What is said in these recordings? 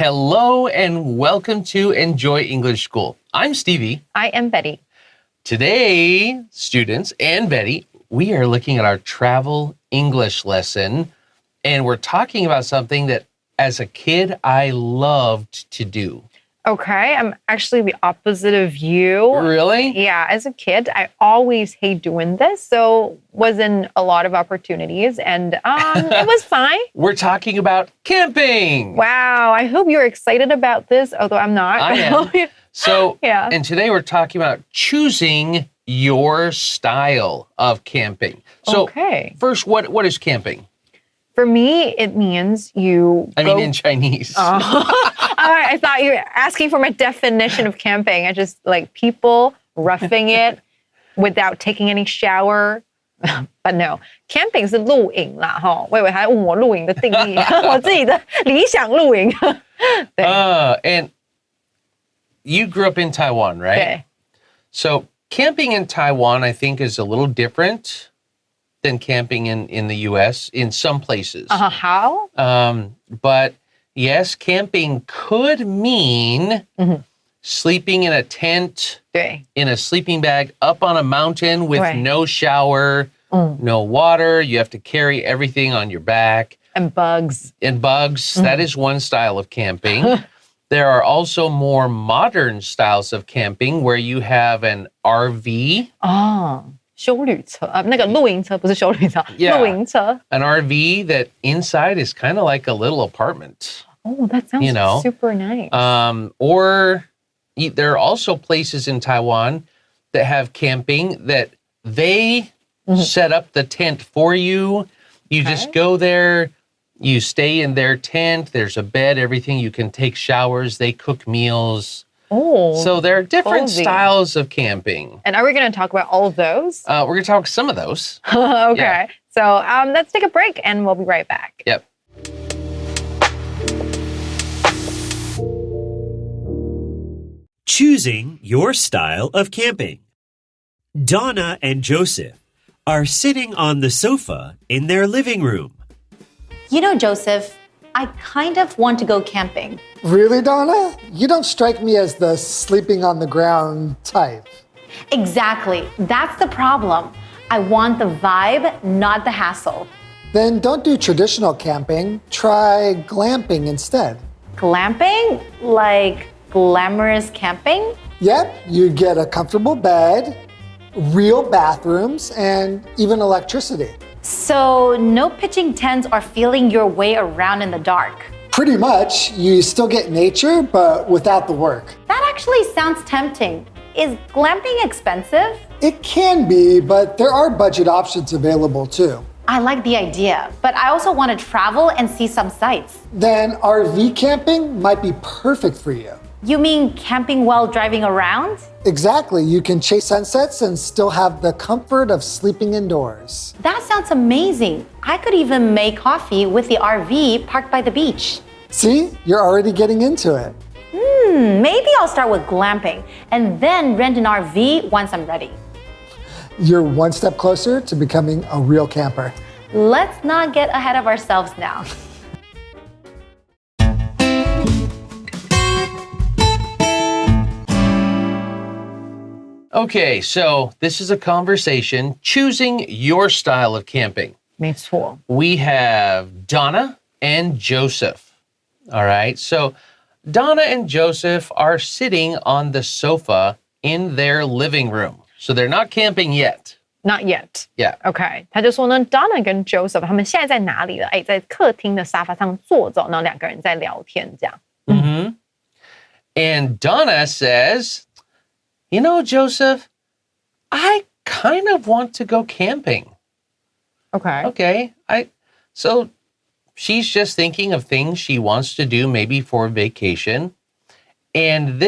Hello and welcome to Enjoy English School. I'm Stevie. I am Betty. Today, students and Betty, we are looking at our travel English lesson, and we're talking about something that as a kid I loved to do. Okay, I'm actually the opposite of you. Really? Yeah, as a kid, I always hate doing this, so wasn't a lot of opportunities, and it was fine. We're talking about camping. Wow, I hope you're excited about this, although I'm not. I am. So, Yeah. And today we're talking about choosing your style of camping. So, Okay. first, what is camping? For me, it means you I mean, in Chinese. I thought you were asking for my definition of camping. I just like people roughing it without taking any shower. But no, camping 是露营啦，哈，我以为还问我露营的定义，我自己的理想露营。对 And you grew up in Taiwan, right? 对 So camping in Taiwan, I think, is a little different than camping in the U.S. in some places. How? But yes, camping could mean sleeping in a tent, 对 in a sleeping bag, up on a mountain with Right. no shower, no water. You have to carry everything on your back. and bugs. And bugs, that is one style of camping. There are also more modern styles of camping where you have an RV. 哦，休旅车那个露营车不是休旅车 Yeah. 露营车。 An RV that inside is kind of like a little apartment. Oh, that sounds You know, super nice. Or there are also places in Taiwan that have camping that they set up the tent for you. You just go there, you stay in their tent, there's a bed, everything. You can take showers, they cook meals. oh. So there are different cozy. styles of camping. And are we going to talk about all of those? We're going to talk some of those. Okay. Yeah. So let's take a break and we'll be right back. Yep. Choosing your style of camping. Donna and Joseph are sitting on the sofa in their living room. You know, Joseph, I kind of want to go camping. Really, Donna? You don't strike me as the sleeping on the ground type. Exactly. That's the problem. I want the vibe, not the hassle. Then don't do traditional camping. Try glamping instead. Glamping? Like glamorous camping? Yep, you get a comfortable bed, real bathrooms, and even electricity. So, no pitching tents or feeling your way around in the dark. Pretty much, you still get nature, but without the work. That actually sounds tempting. Is glamping expensive? It can be, but there are budget options available too. I like the idea, but I also want to travel and see some sights. Then RV camping might be perfect for you. You mean camping while driving around? Exactly, you can chase sunsets and still have the comfort of sleeping indoors. That sounds amazing. I could even make coffee with the RV parked by the beach. See, you're already getting into it. Maybe I'll start with glamping and then rent an RV once I'm ready. You're one step closer to becoming a real camper. Let's not get ahead of ourselves now. Okay, so this is a conversation choosing your style of camping. 没错 We have Donna and Joseph. All right, so Donna and Joseph are sitting on the sofa in their living room. So they're not camping yet. Not yet. Yeah. OK， 他就说呢 ，Donna 跟 Joseph 他们现在在哪里了？哎，在客厅的沙发上坐着，然后两个人在聊天，这样。 And Donna says, you know, Joseph, I kind of want to go camping. OK， Okay, so she's just thinking of things she wants to do maybe for vacation. And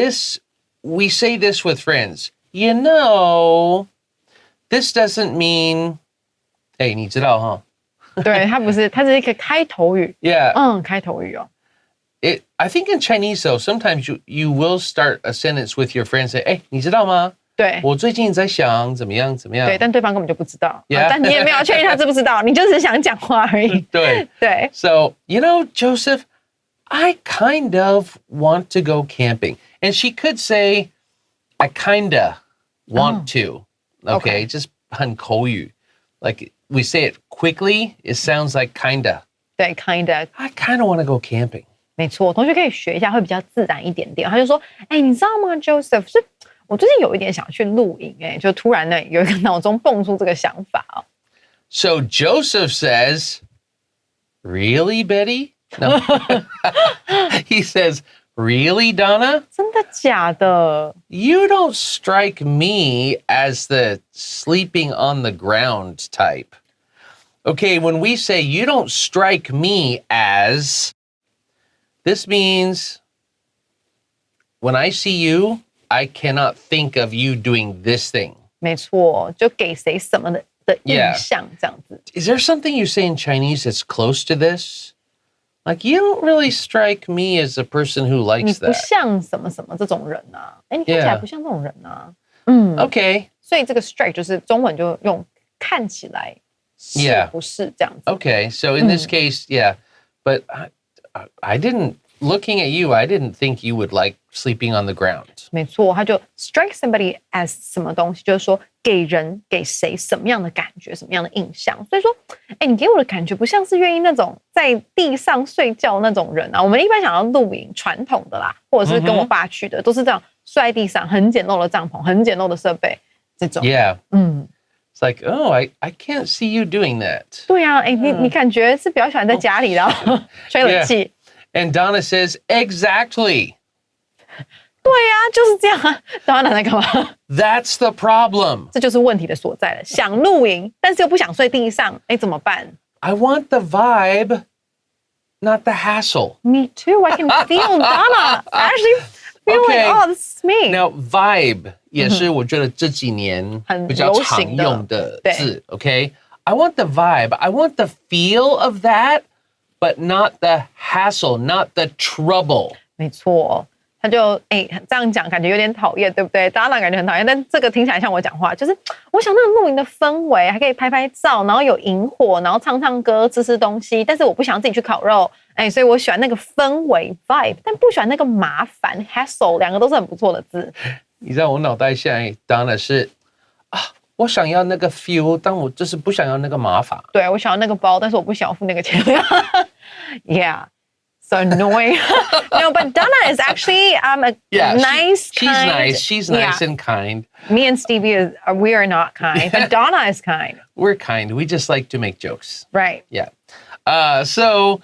we say this with friends, you know, this doesn't mean, hey, 你知道哈?对，它不是，它是一个开头语。 Yeah. 开头语哦。 I think in Chinese, though, sometimes you will start a sentence with your friend and say, hey, 你知道吗?对我最近在想怎么样怎么样。对，但对方根本就不知道。 Yeah. 但你也没有确定他知不知道，你就是想讲话而已。对。对 So, you know, Joseph, I kind of want to go camping. And she could say, I kinda want to. Okay, just 很口语. Like we say it quickly, it sounds like kinda. 对，kinda， I kinda want to go camping. 没错，同学可以学一下，会比较自然一点点。他就说：“哎，你知道吗，Joseph？是我最近有一点想去露营，哎，就突然呢有一个脑中蹦出这个想法哦。” So Joseph says, Really, Betty? No. He says, Really, Donna? 真的假的？ You don't strike me as the sleeping on the ground type. Okay, when we say you don't strike me as, this means when I see you, I cannot think of you doing this thing. 没错，就给谁什么的印象这样子。 Is there something you say in Chinese that's close to this? Like, you don't really strike me as a person who 你 likes 不 that. 像什么什么这种人啊，哎，你看起来 Yeah. 不像这种人啊。 Okay, 所以这个 strike 就是中文就用看起来是 Yeah. 不是这样子。 okay. So in this case, yeah. But I didn't, looking at you, I didn't think you would like sleeping on the ground. 没错，他就 strike somebody as 什么东西，就是说给人给谁什么样的感觉，什么样的印象。所以说，哎，你给我的感觉不像是愿意那种在地上睡觉那种人啊。我们一般想要露营，传统的啦，或者是跟我爸去的，都是这样睡在地上，很简陋的帐篷，很简陋的设备，这种。 Yeah. It's like, oh, I can't see you doing that. 对啊，哎，你感觉是比较喜欢在家里，然后吹冷气。 And Donna says, exactly. 对呀，就是这样啊。Donna在干嘛？ That's the problem. 这就是问题的所在了。想露营，但是又不想睡地上，哎，怎么办？ I want the vibe, not the hassle. Me too. I can feel Donna actually feeling, Okay. oh, this is me. Now, vibe 也是我觉得这几年比较常用的字。Okay, I want the vibe. I want the feel of that, but not the hassle, not the trouble. 没错，他就这样讲，感觉有点讨厌，对不对？Donna感觉很讨厌，但这个听起来像我讲话，就是我想那个露营的氛围，还可以拍拍照，然后有萤火，然后唱唱歌，吃吃东西，但是我不想自己去烤肉，所以我喜欢那个氛围 vibe， 但不喜欢那个麻烦 hassle， 两个都是很不错的字。你知道我脑袋现在当然是我想要那个 feel， 但我就是不想要那个麻烦。对，我想要那个包，但是我不想要付那个钱。Yeah, so annoying. No, but Donna is actually a nice, she's kind. nice. She's nice Yeah. and kind. Me and Stevie we are not kind, but Donna is kind. We're kind. We just like to make jokes. Right. Yeah. So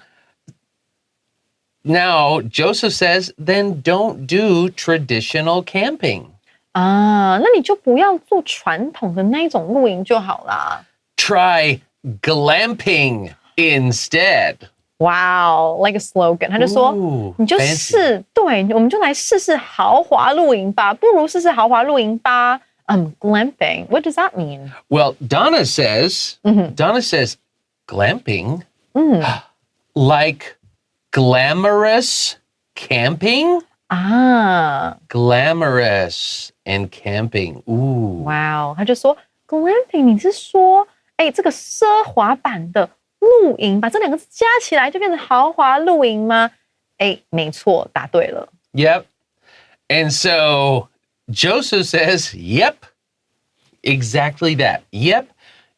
now Joseph says, then don't do traditional camping. 啊，那你就不要做传统的那一种露营就好啦。 Try glamping instead. Wow, like a slogan. 他就说 Ooh, 你就 fancy. 试，对，我们就来试试豪华露营吧，不如试试豪华露营吧。Glamping. What does that mean? Well, Donna says, glamping, like glamorous camping. 啊 Glamorous and camping. Ooh. Wow，他就说 glamping， 你是说，这个奢华版的露营，把这两个字加起来就变成豪华露营吗？没错，答对了。Yep. And so Joseph says, yep, exactly that. Yep.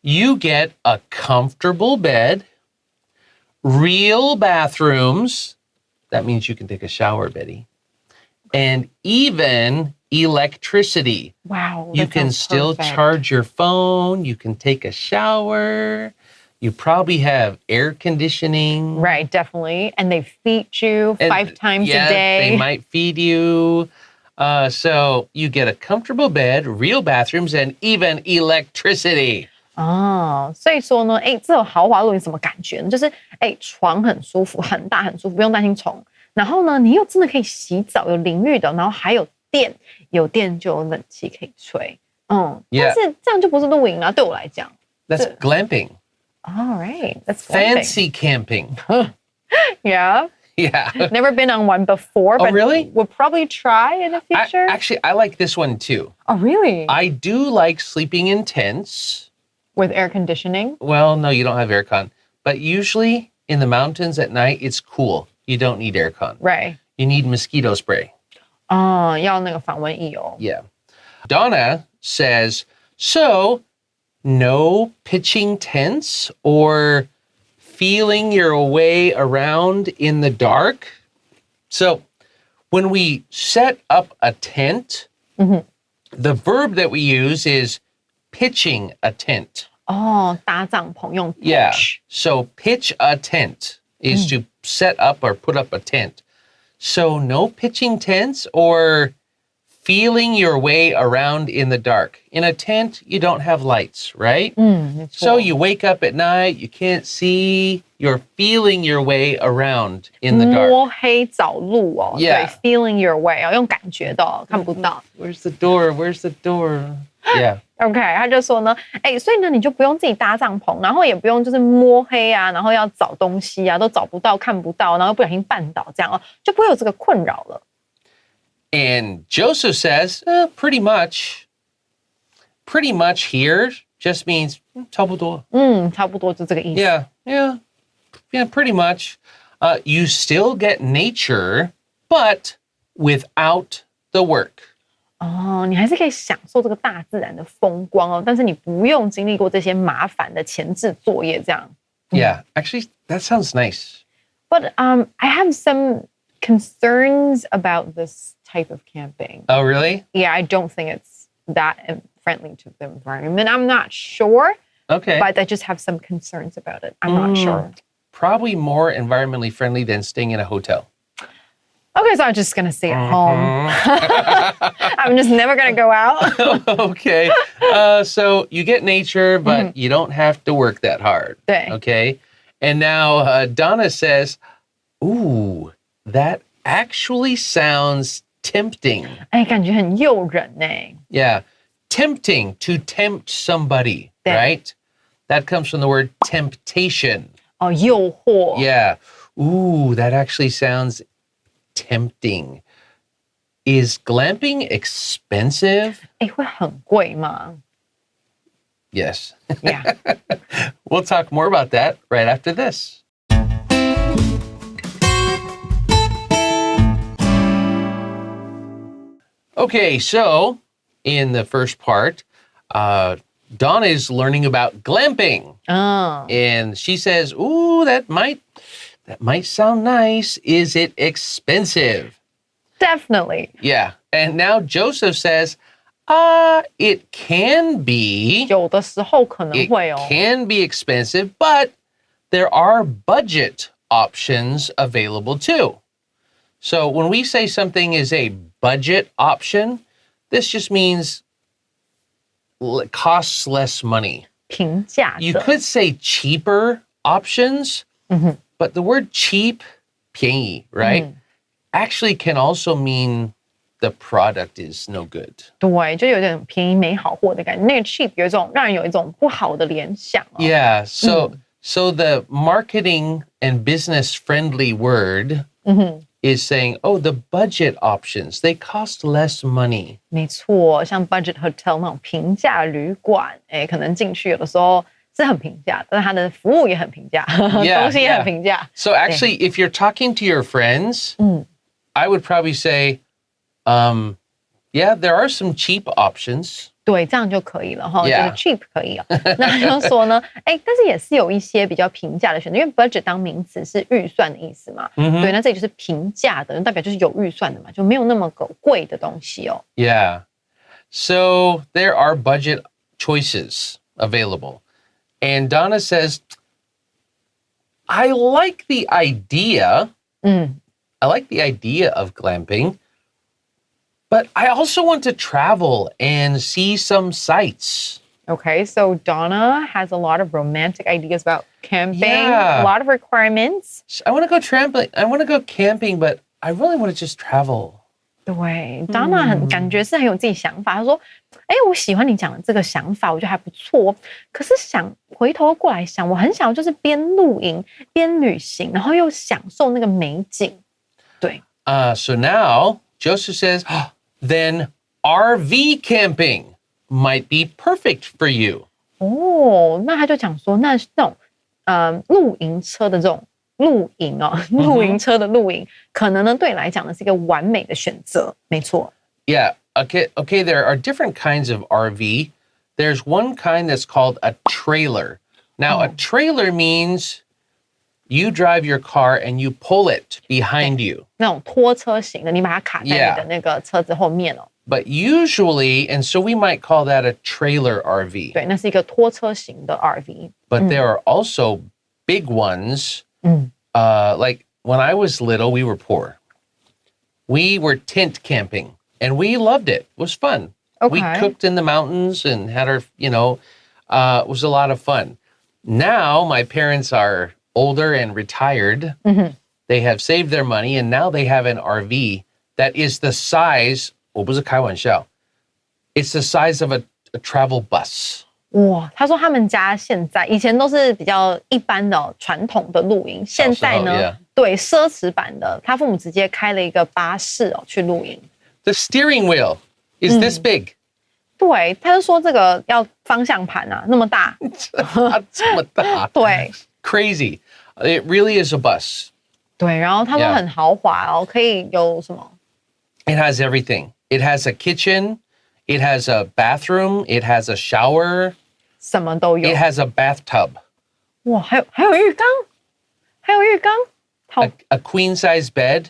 You get a comfortable bed, real bathrooms. That means you can take a shower, Betty. And even electricity. Wow, You that can sounds still perfect. charge your phone. You can take a shower. You probably have air conditioning. Right, definitely. And they feed you And 5 times yeah, a day. They might feed you. So you get a comfortable bed, real bathrooms, and even electricity. 哦，所以说呢，这种豪华露营什么感觉呢？就是床很舒服，很大很舒服，不用担心虫。然后呢，你又真的可以洗澡，有淋浴的，然后还有电，有电就有冷气可以吹。但是这样就不是露营啦，对我来讲。That's glamping. All right, that's glamping. Fancy camping. Yeah. Yeah. Never been on one before, but really? We'll probably try in the future. Actually, I like this one too. Oh, really? I do like sleeping in tents. With air conditioning? Well, no, you don't have aircon. But usually in the mountains at night, it's cool. you don't need aircon. Right. You need mosquito spray. 要那个防蚊液哦。 Yeah. Donna says, so no pitching tents or feeling your way around in the dark. So when we set up a tent, the verb that we use is pitching a tent. 搭帐篷用 Yeah. pitch So pitch a tent is to set up or put up a tent. So no pitching tents or feeling your way around in the dark. In a tent, you don't have lights, right? 没错 So you wake up at night, you can't see, you're feeling your way around in the dark. 摸黑找路哦 Yeah. 对 feeling your way 哦，用感觉的哦，看不到。 Where's the door? Where's the door? Yeah. OK， 他就说呢，所以呢，你就不用自己搭帐篷，然后也不用就是摸黑啊，然后要找东西啊，都找不到、看不到，然后不小心绊倒这样哦，就不会有这个困扰了。 And Joseph says, pretty much. Pretty much here just means 差不多.差不多就这个意思。 Yeah, pretty much. You still get nature, but without the work. 你还是可以享受这个大自然的风光哦，但是你不用经历过这些麻烦的前置作业这样。 Yeah, actually, that sounds nice. But I have some concerns about this type of camping. Oh, really? Yeah, I don't think it's that friendly to the environment. I'm not sure, Okay. but I just have some concerns about it. I'm not sure. Probably more environmentally friendly than staying in a hotel. Okay, so I'm just gonna stay at home. I'm just never gonna go out. Okay. So you get nature, but you don't have to work that hard. 对 Okay. And now Donna says, ooh, that actually sounds tempting. 感觉很诱人呢。 Yeah. Tempting, to tempt somebody, 对 right? That comes from the word temptation. 诱惑。 Yeah. Ooh, that actually sounds tempting. Is glamping expensive? 会很贵吗 Yes. ？Yeah. We'll talk more about that right after this. Okay, so in the first part, Donna is learning about glamping. And she says, ooh, that might sound nice. Is it expensive? Definitely. Yeah. And now Joseph says, it can be. 有的时候可能 It 会哦。 can be expensive, but there are budget options available too. So when we say something is a budget option, this just means it costs less money. 平价 You 的。 could say cheaper options, but the word cheap, 便宜, right? Actually can also mean the product is no good. 对，就有点便宜没好货的感觉。那个 cheap 有一种让人有一种不好的联想哦。 Yeah, so the marketing and business friendly word is saying, oh, the budget options, they cost less money. 没错，像 budget hotel 那种平价旅馆，可能进去有的时候是很平价，但是它的服务也很平价， Yeah, 东西也 yeah. 很平价。 So actually, if you're talking to your friends, I would probably say, yeah, there are some cheap options. 对，这样就可以了哈，觉 Yeah. 得 cheap 可以哦。那就说呢，但是也是有一些比较平价的选择，因为 budget 当名词是预算的意思嘛。对，那这里就是平价的，代表就是有预算的嘛，就没有那么贵的东西哦。 Yeah. So there are budget choices available. And Donna says, I like the idea. I like the idea of glamping, but I also want to travel and see some sights. Okay, so Donna has a lot of romantic ideas about camping, Yeah. a lot of requirements. I want to go trampling. I want to go camping, but I really want to just travel. 对，Donna 感觉是很有自己想法。她说：“我喜欢你讲的这个想法，我觉得还不错。可是想回头过来想，我很想要就是边露营边旅行，然后又享受那个美景。”对 So now Joseph says, then RV camping might be perfect for you. 哦，那他就讲说，那种露营车的这种露营哦，露营车的露营，可能呢对你来讲呢是一个完美的选择。没错。Yeah. Okay. There are different kinds of RV. There's one kind that's called a trailer. Now, a trailer means you drive your car and you pull it behind you. 那种拖车型的，你把它卡在你的那个车子后面哦。But usually, and so we might call that a trailer RV. 对，那是一个拖车型的 RV。But there are also big ones. Like when I was little, we were poor. We were tent camping and we loved it. It was fun. We Okay. cooked in the mountains and had our, it was a lot of fun. Now my parents are older and retired. They have saved their money and now they have an RV that is the size, 我不是开玩笑, it's the size of a travel bus. 哇，他说他们家现在以前都是比较一般的传统的露营，现在呢， yeah. 对奢侈版的，他父母直接开了一个巴士哦去露营。The steering wheel is this big. 对，他就说这个要方向盘啊，那么大。这么大。对 Crazy. It really is a bus. 对，然后他说 Yeah. 很豪华哦，可以有什么？ It has everything. It has a kitchen. It has a bathroom. It has a shower. 什么都有 It。has a bathtub. 哇，还有浴缸，还有浴缸，好 A queen size bed.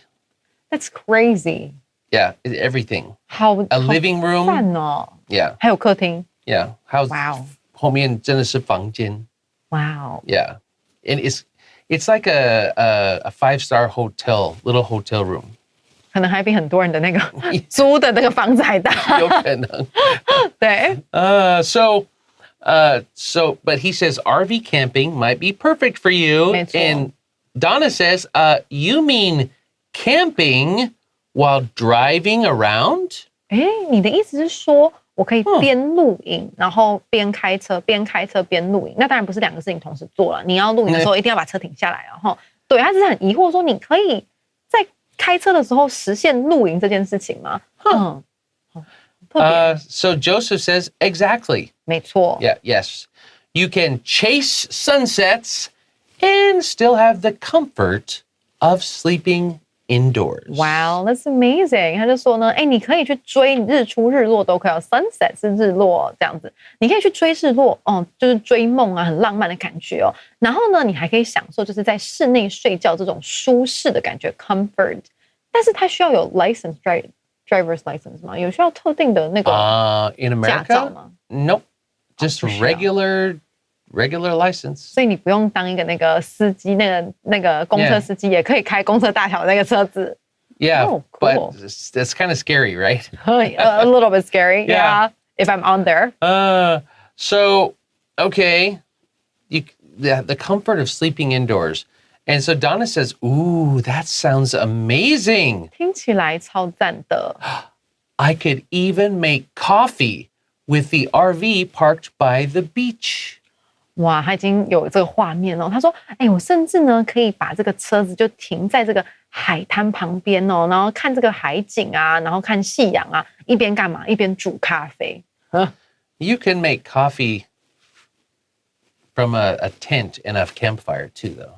，That's crazy， Yeah, everything. 好 A living 好 room. 赞哦， Yeah, 还有客厅， yeah. How's 哇哦，后面真的是房间。哇哦， Yeah, and it's like a 5-star hotel, little hotel room. 可能还比很多人的那个租的那个房子还大。有可能。对， But he says RV camping might be perfect for you. 没错。 And Donna says, you mean camping while driving around? 哎，你的意思是说我可以边露营，然后边开车，边开车边露营？那当然不是两个事情同时做了。你要露营的时候一定要把车停下来，然后对，他只是很疑惑说，你可以在开车的时候实现露营这件事情吗？嗯，好特别， So Joseph says, exactly. 没错。 Yeah, yes. You can chase sunsets and still have the comfort of sleeping indoors. Wow, that's amazing！ 他就说呢，哎，你可以去追日出日落都可以，sunset 是日落这样子，你可以去追日落，哦，就是追梦啊，很浪漫的感觉哦。然后呢，你还可以享受就是在室内睡觉这种舒适的感觉 ，comfort。但是它需要有 driver's license 吗？有需要特定的那个 In 驾照 America? 吗？ Nope. Just 不需要。 regular license. 所以你不用当一个那个司机，那个公车司机也可以开公车大桥那个车子。 Yeah, Oh, but cool. that's kind of scary, right? A little bit scary, Yeah. yeah. If I'm on there. So okay, the comfort of sleeping indoors. And so Donna says, ooh, that sounds amazing. 听起来超赞的。 I could even make coffee with the RV parked by the beach. 哇，他已经有这个画面了。他说：“哎，我甚至呢可以把这个车子就停在这个海滩旁边哦，然后看这个海景啊，然后看夕阳啊，一边干嘛？一边煮咖啡。 You can make coffee from a tent and a campfire too, though.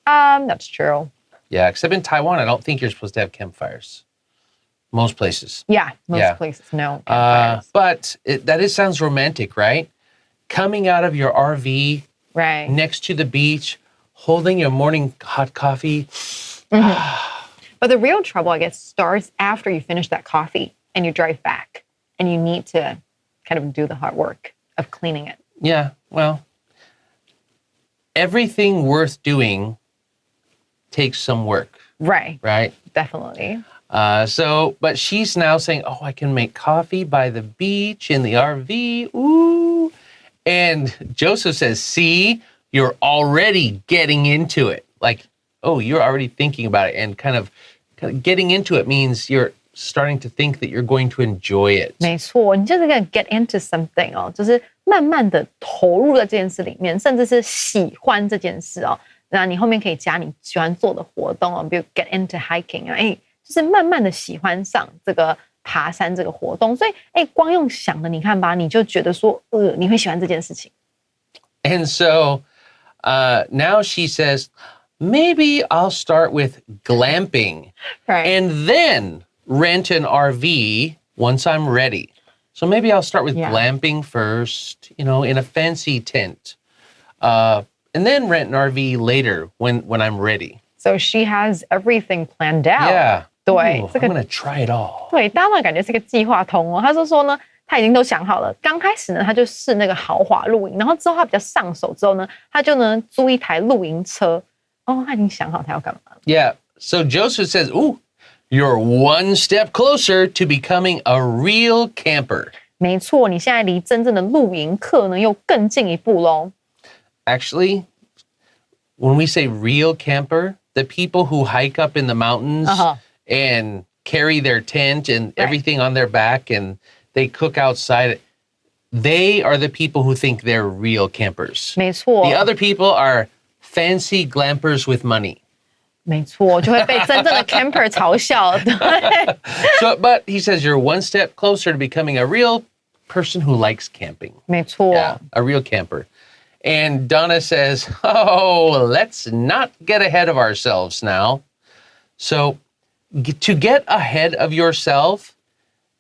That's true. Yeah, except in Taiwan, I don't think you're supposed to have campfires. Most places. Yeah, most Yeah. places no campfires. But that sounds romantic, right? Coming out of your RV Right. next to the beach, holding your morning hot coffee. But the real trouble, I guess, starts after you finish that coffee and you drive back, and you need to kind of do the hard work of cleaning it. Yeah, well, everything worth doing takes some work, Right. right? Definitely. But she's now saying, oh, I can make coffee by the beach in the RV. Ooh. And Joseph says, see, you're already getting into it. Like, oh, you're already thinking about it. And kind of getting into it means you're starting to think that you're going to enjoy it. 没错，你就是going to get into something 哦，就是慢慢的投入在这件事里面，甚至是喜欢这件事哦。那你后面可以加你喜欢做的活动哦，比如 get into hiking 啊，哎，就是慢慢的喜欢上这个爬山这个活动。所以，哎，光用想的，你看吧，你就觉得说，你会喜欢这件事情。 And so now she says, maybe I'll start with glamping Right. and then rent an RV once I'm ready. So maybe I'll start with Yeah. glamping first, in a fancy tent, and then rent an RV later when I'm ready. So she has everything planned out. Yeah. 对 Ooh, 这 I'm 个 gonna try it all. 对，当然感觉是个计划通哦。他说呢，他已经都想好了。刚开始呢，他就试那个豪华露营，然后之后他比较上手之后呢，他就呢租一台露营车。哦，他已经想好他要干嘛了。Yeah. So Joseph says, "Ooh, you're one step closer to becoming a real camper." 没错，你现在离真正的露营客呢又更进一步喽。Actually, when we say real camper, the people who hike up in the mountains and carry their tent and everything on their back and they cook outside, they are the people who think they're real campers. 没错， The other people are fancy glampers with money. 没错，就会被真正的 camper 嘲笑。对， But he says you're one step closer to becoming a real person who likes camping. 没错。 Yeah, a real camper. And Donna says, "Oh, let's not get ahead of ourselves now." So, to get ahead of yourself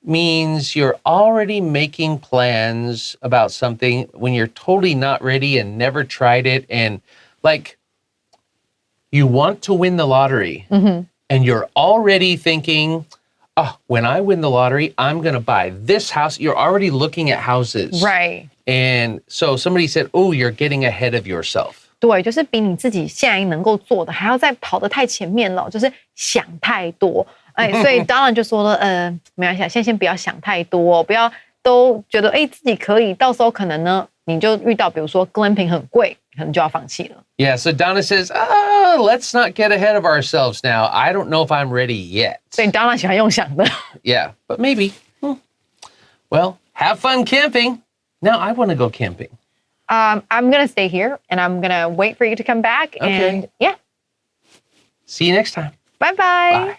means you're already making plans about something when you're totally not ready and never tried it. And like, you want to win the lottery and you're already thinking, oh, when I win the lottery, I'm going to buy this house. You're already looking at houses. Right. And so somebody said, oh, you're getting ahead of yourself. 对，就是比你自己现在能够做的还要再跑得太前面了，就是想太多。哎，所以当然就说了，没关系，先不要想太多，不要都觉得自己可以，到时候可能呢你就遇到比如说 glamping 很贵，可能就要放弃了。Yeah, so Donna says, let's not get ahead of ourselves now. I don't know if I'm ready yet. 所以你当然喜欢用想的。Yeah, but maybe. Well, have fun camping. Now I want to go camping. I'm gonna stay here and I'm gonna wait for you to come back. Okay. And yeah, See you next time. bye. Bye.